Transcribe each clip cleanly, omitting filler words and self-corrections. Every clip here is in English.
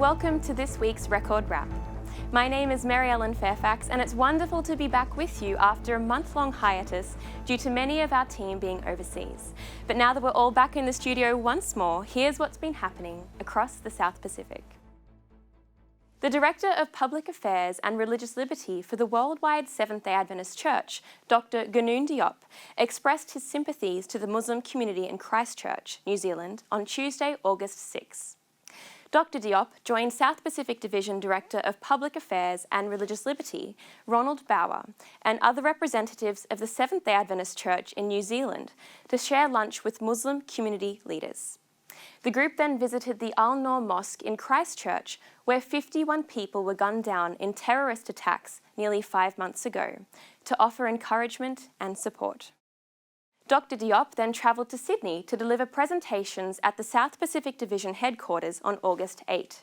welcome to this week's Record Wrap. My name is Mary Ellen Fairfax, and it's wonderful to be back with you after a month-long hiatus due to many of our team being overseas. But now that we're all back in the studio once more, here's what's been happening across the South Pacific. The Director of Public Affairs and Religious Liberty for the worldwide Seventh Day Adventist Church, Dr. Ganoune Diop, expressed his sympathies to the Muslim community in Christchurch, New Zealand, on Tuesday, August 6. Dr. Diop joined South Pacific Division Director of Public Affairs and Religious Liberty, Ronald Bauer, and other representatives of the Seventh Day Adventist Church in New Zealand to share lunch with Muslim community leaders. The group then visited the Al-Noor Mosque in Christchurch, where 51 people were gunned down in terrorist attacks nearly 5 months ago, to offer encouragement and support. Dr. Diop then travelled to Sydney to deliver presentations at the South Pacific Division headquarters on August 8.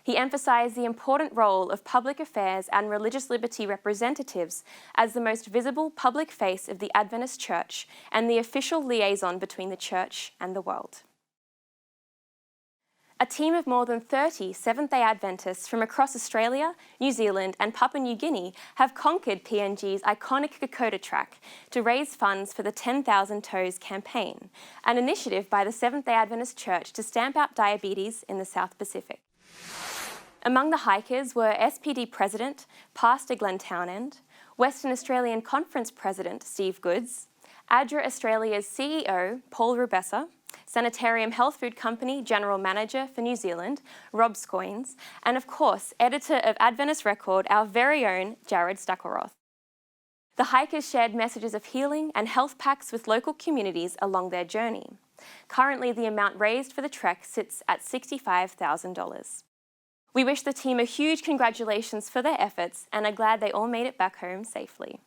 He emphasised the important role of public affairs and religious liberty representatives as the most visible public face of the Adventist Church and the official liaison between the Church and the world. A team of more than 30 Seventh-day Adventists from across Australia, New Zealand and Papua New Guinea have conquered PNG's iconic Kokoda Track to raise funds for the 10,000 Toes campaign, an initiative by the Seventh-day Adventist Church to stamp out diabetes in the South Pacific. Among the hikers were SPD President, Pastor Glenn Townend, Western Australian Conference President Steve Goods, ADRA Australia's CEO Paul Rubessa, Sanitarium Health Food Company General Manager for New Zealand, Rob Scoynes, and of course, Editor of Adventist Record, our very own Jared Stuckleroth. The hikers shared messages of healing and health packs with local communities along their journey. Currently, the amount raised for the trek sits at $65,000. We wish the team a huge congratulations for their efforts and are glad they all made it back home safely.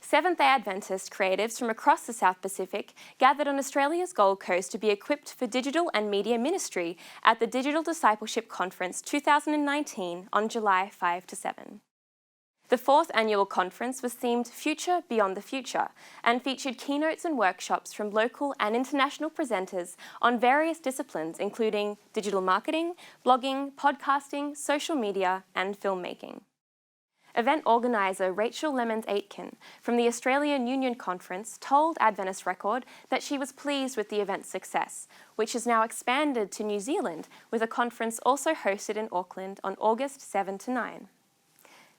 Seventh-day Adventist creatives from across the South Pacific gathered on Australia's Gold Coast to be equipped for digital and media ministry at the Digital Discipleship Conference 2019 on July 5 to 7. The fourth annual conference was themed Future Beyond the Future and featured keynotes and workshops from local and international presenters on various disciplines including digital marketing, blogging, podcasting, social media and filmmaking. Event organiser Rachel Lemons-Aitken from the Australian Union Conference told Adventist Record that she was pleased with the event's success, which has now expanded to New Zealand with a conference also hosted in Auckland on August 7 to 9.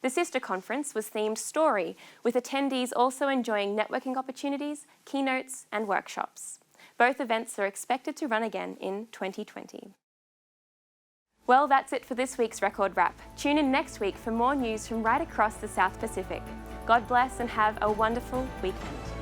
The sister conference was themed Story, with attendees also enjoying networking opportunities, keynotes and workshops. Both events are expected to run again in 2020. Well, that's it for this week's Record Wrap. Tune in next week for more news from right across the South Pacific. God bless and have a wonderful weekend.